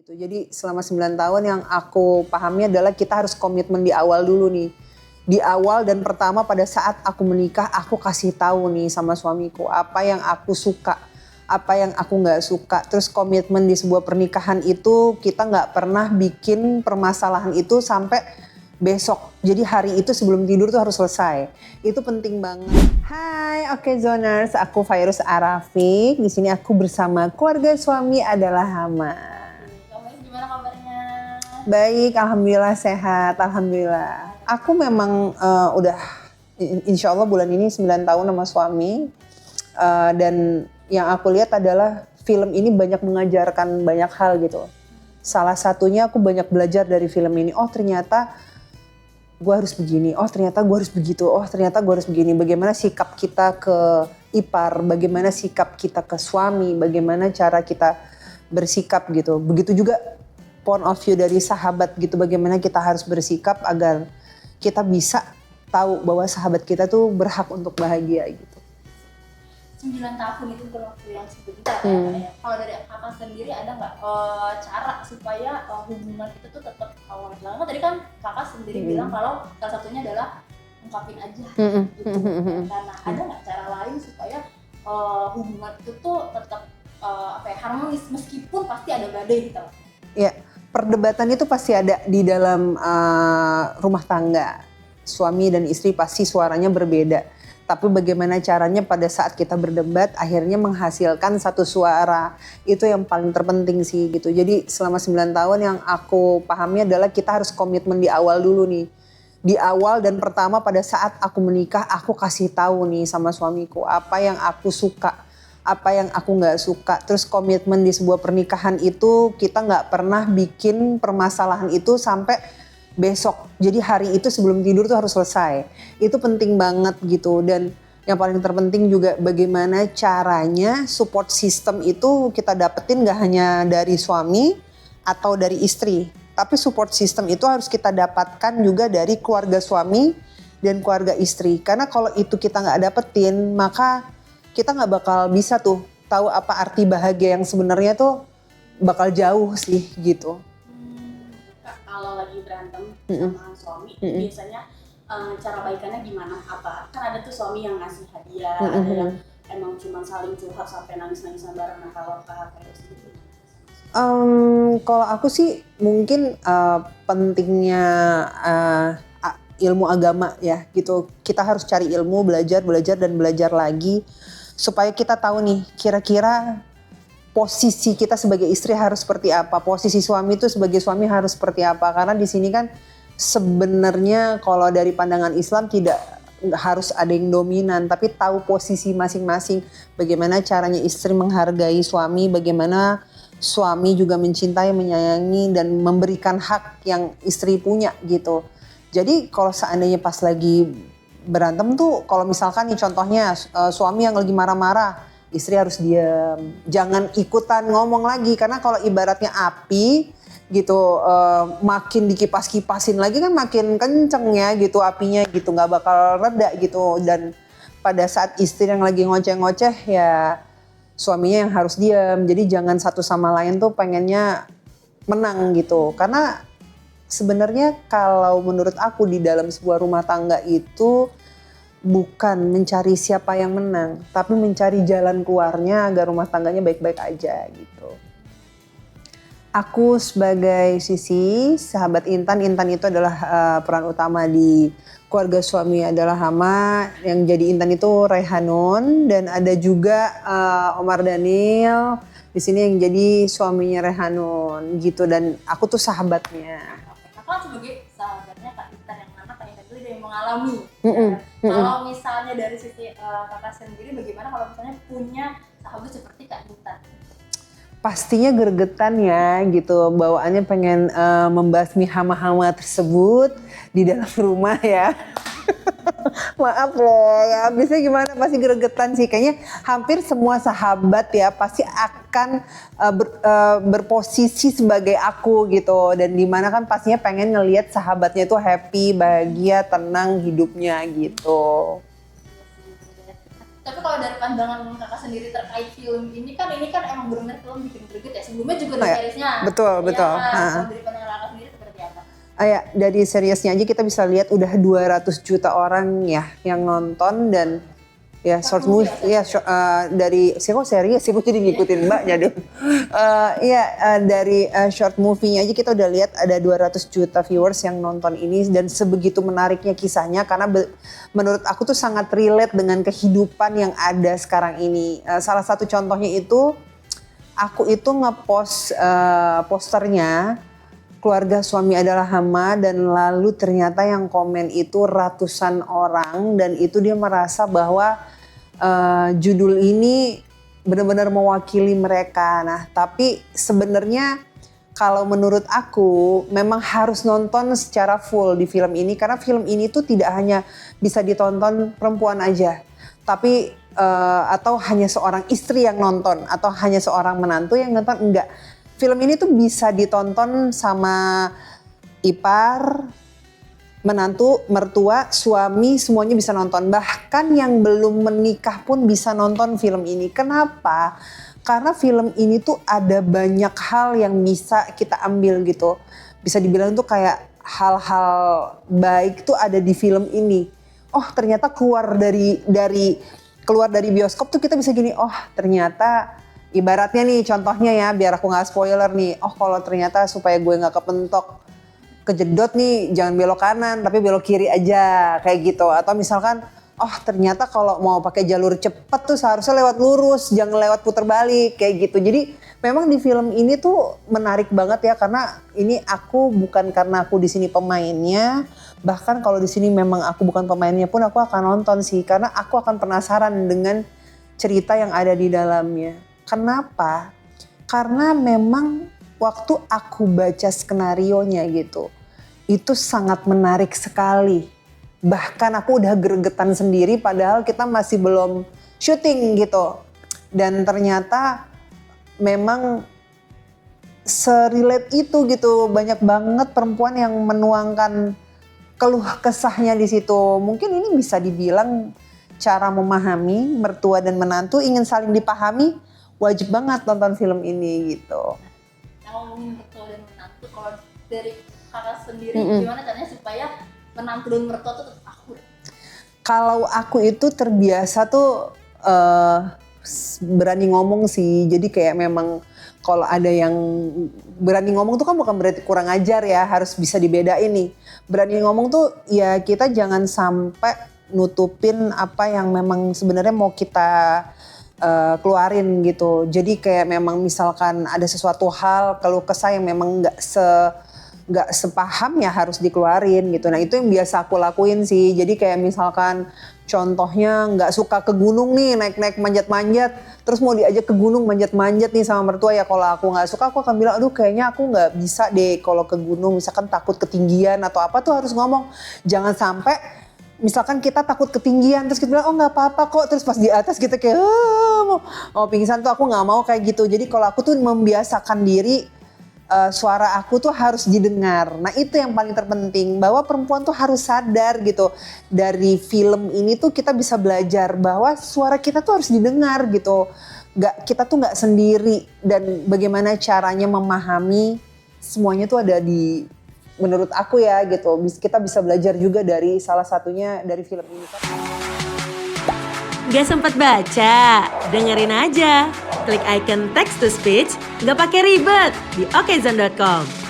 gitu. Jadi selama 9 tahun yang aku pahami adalah kita harus komitmen di awal dulu nih. Di awal dan pertama pada saat aku menikah, aku kasih tahu nih sama suamiku apa yang aku suka, apa yang aku nggak suka. Terus komitmen di sebuah pernikahan itu kita nggak pernah bikin permasalahan itu sampai besok. Jadi hari itu sebelum tidur tuh harus selesai. Itu penting banget. Hai, oke Zoners, aku Fairuz Arafik. Di sini aku bersama keluarga suami adalah Hama. Gimana kabarnya? Baik, alhamdulillah sehat, alhamdulillah. Aku memang udah insya Allah bulan ini 9 tahun sama suami. Dan yang aku lihat adalah film ini banyak mengajarkan banyak hal gitu. Salah satunya aku banyak belajar dari film ini. Oh ternyata gue harus begini, oh ternyata gue harus begitu, oh ternyata gue harus begini. Bagaimana sikap kita ke ipar, bagaimana sikap kita ke suami, bagaimana cara kita bersikap gitu. Begitu juga point of view dari sahabat gitu, bagaimana kita harus bersikap agar kita bisa tahu bahwa sahabat kita tuh berhak untuk bahagia gitu. 9 tahun itu bukan waktu yang sebentar ya. Kalau dari kakak sendiri ada nggak cara supaya hubungan itu tuh tetap awet lama? Tadi kan kakak sendiri bilang kalau salah satunya adalah ungkapin aja gitu. Karena ada nggak cara lain supaya hubungan itu tuh tetap harmonis meskipun pasti ada badai gitu? Ya, perdebatan itu pasti ada di dalam rumah tangga. Suami dan istri pasti suaranya berbeda. Tapi bagaimana caranya pada saat kita berdebat akhirnya menghasilkan satu suara. Itu yang paling terpenting sih gitu. Jadi selama 9 tahun yang aku pahami adalah kita harus komitmen di awal dulu nih. Di awal dan pertama pada saat aku menikah aku kasih tahu nih sama suamiku apa yang aku suka, apa yang aku nggak suka. Terus komitmen di sebuah pernikahan itu kita nggak pernah bikin permasalahan itu sampai besok. Jadi hari itu sebelum tidur tuh harus selesai. Itu penting banget gitu. Dan yang paling terpenting juga bagaimana caranya support system itu kita dapetin gak hanya dari suami atau dari istri. Tapi support system itu harus kita dapatkan juga dari keluarga suami dan keluarga istri. Karena kalau itu kita gak dapetin maka kita gak bakal bisa tuh tahu apa arti bahagia yang sebenarnya tuh bakal jauh sih gitu. Kalau lagi berantem sama suami, biasanya cara baikannya gimana? Apa? Kan ada tuh suami yang ngasih hadiah, ada yang emang cuma saling curhat sampai nangis-nangisan bareng. Nah kalau kakak kayak gitu? Kalau aku sih mungkin pentingnya ilmu agama ya gitu. Kita harus cari ilmu, belajar dan belajar lagi supaya kita tahu nih kira-kira posisi kita sebagai istri harus seperti apa, posisi suami itu sebagai suami harus seperti apa. Karena di sini kan sebenarnya kalau dari pandangan Islam tidak harus ada yang dominan, tapi tahu posisi masing-masing. Bagaimana caranya istri menghargai suami, bagaimana suami juga mencintai, menyayangi dan memberikan hak yang istri punya gitu. Jadi kalau seandainya pas lagi berantem tuh, kalau misalkan nih contohnya suami yang lagi marah-marah, istri harus diam, jangan ikutan ngomong lagi. Karena kalau ibaratnya api gitu, makin dikipas-kipasin lagi kan makin kenceng ya gitu apinya gitu, nggak bakal reda gitu. Dan pada saat istri yang lagi ngoceh-ngoceh ya suaminya yang harus diam. Jadi jangan satu sama lain tuh pengennya menang gitu. Karena sebenarnya kalau menurut aku di dalam sebuah rumah tangga itu bukan mencari siapa yang menang, tapi mencari jalan keluarnya agar rumah tangganya baik-baik aja gitu. Aku sebagai Sisi, sahabat Intan itu adalah peran utama di keluarga suami adalah Hama, yang jadi Intan itu Rehanun, dan ada juga Omar Daniel di sini yang jadi suaminya Rehanun gitu, dan aku tuh sahabatnya. Kakak sebagai sahabatnya Kak Intan yang mana Kak Intan itu udah yang mengalami. Kalau misalnya dari sisi kakak sendiri, bagaimana kalau misalnya punya sahabat seperti Kak Intan? Pastinya gregetan ya gitu, bawaannya pengen membasmi hama-hama tersebut di dalam rumah ya. Maaf loh ya, biasanya gimana, pasti gregetan sih. Kayaknya hampir semua sahabat ya pasti akan berposisi sebagai aku gitu. Dan dimana kan pastinya pengen ngelihat sahabatnya itu happy, bahagia, tenang hidupnya gitu. Tapi kalau dari pandangan kakak sendiri terkait film ini kan emang benar-benar film bikin greget ya. Sebelumnya juga ada seriesnya. Betul. Kalau dari pandangan kakak sendiri seperti apa? Ya, dari seriesnya aja kita bisa lihat udah 200 juta orang ya yang nonton, dan ya short movie ya dari kok series sih, jadi ngikutin mbaknya dong. Dari short movie-nya aja kita udah lihat ada 200 juta viewers yang nonton ini, dan sebegitu menariknya kisahnya karena menurut aku tuh sangat relate dengan kehidupan yang ada sekarang ini. Salah satu contohnya itu aku itu ngepost posternya Keluarga Suami Adalah Hama, dan lalu ternyata yang komen itu ratusan orang, dan itu dia merasa bahwa judul ini benar-benar mewakili mereka. Nah, tapi sebenarnya kalau menurut aku memang harus nonton secara full di film ini, karena film ini tuh tidak hanya bisa ditonton perempuan aja, tapi atau hanya seorang istri yang nonton atau hanya seorang menantu yang nonton, enggak. Film ini tuh bisa ditonton sama ipar, menantu, mertua, suami, semuanya bisa nonton. Bahkan yang belum menikah pun bisa nonton film ini. Kenapa? Karena film ini tuh ada banyak hal yang bisa kita ambil gitu. Bisa dibilang tuh kayak hal-hal baik tuh ada di film ini. Oh, ternyata keluar dari bioskop tuh kita bisa gini, oh ternyata ibaratnya nih contohnya ya, biar aku gak spoiler nih, oh kalau ternyata supaya gue gak kepentok kejedot nih jangan belok kanan tapi belok kiri aja kayak gitu. Atau misalkan oh ternyata kalau mau pakai jalur cepat tuh seharusnya lewat lurus, jangan lewat puter balik kayak gitu. Jadi memang di film ini tuh menarik banget ya, karena ini aku bukan karena aku di sini pemainnya, bahkan kalau di sini memang aku bukan pemainnya pun aku akan nonton sih, karena aku akan penasaran dengan cerita yang ada di dalamnya. Kenapa? Karena memang waktu aku baca skenarionya gitu, itu sangat menarik sekali. Bahkan aku udah gregetan sendiri padahal kita masih belum syuting gitu. Dan ternyata memang serelate itu gitu, banyak banget perempuan yang menuangkan keluh kesahnya di situ. Mungkin ini bisa dibilang cara memahami mertua dan menantu, ingin saling dipahami. Wajib banget nonton film ini gitu. Nah, ngomongin mertua dan menantu, kalau dari kakak sendiri gimana caranya supaya menantu dan mertua tuh tetap akur? Kalau aku itu terbiasa tuh berani ngomong sih. Jadi kayak memang kalau ada yang berani ngomong tuh kan bukan berarti kurang ajar ya, harus bisa dibedain nih. Berani ngomong tuh ya kita jangan sampai nutupin apa yang memang sebenarnya mau kita keluarin gitu. Jadi kayak memang misalkan ada sesuatu hal keluh kesah yang memang nggak sepaham ya harus dikeluarin gitu. Nah itu yang biasa aku lakuin sih. Jadi kayak misalkan contohnya nggak suka ke gunung nih, naik-naik manjat-manjat, terus mau diajak ke gunung manjat-manjat nih sama mertua, ya kalau aku nggak suka aku akan bilang aduh kayaknya aku nggak bisa deh kalau ke gunung, misalkan takut ketinggian atau apa tuh harus ngomong. Jangan sampai misalkan kita takut ketinggian terus kita bilang oh nggak apa-apa kok, terus pas di atas kita kayak mau pingsan tuh, aku nggak mau kayak gitu. Jadi kalau aku tuh membiasakan diri suara aku tuh harus didengar. Nah itu yang paling terpenting, bahwa perempuan tuh harus sadar gitu. Dari film ini tuh kita bisa belajar bahwa suara kita tuh harus didengar gitu. Kita tuh nggak sendiri, dan bagaimana caranya memahami semuanya tuh ada di, menurut aku ya gitu, kita bisa belajar juga dari salah satunya dari film ini kan. Gak sempat baca? Dengerin aja. Klik icon text to speech, gak pakai ribet di okezone.com.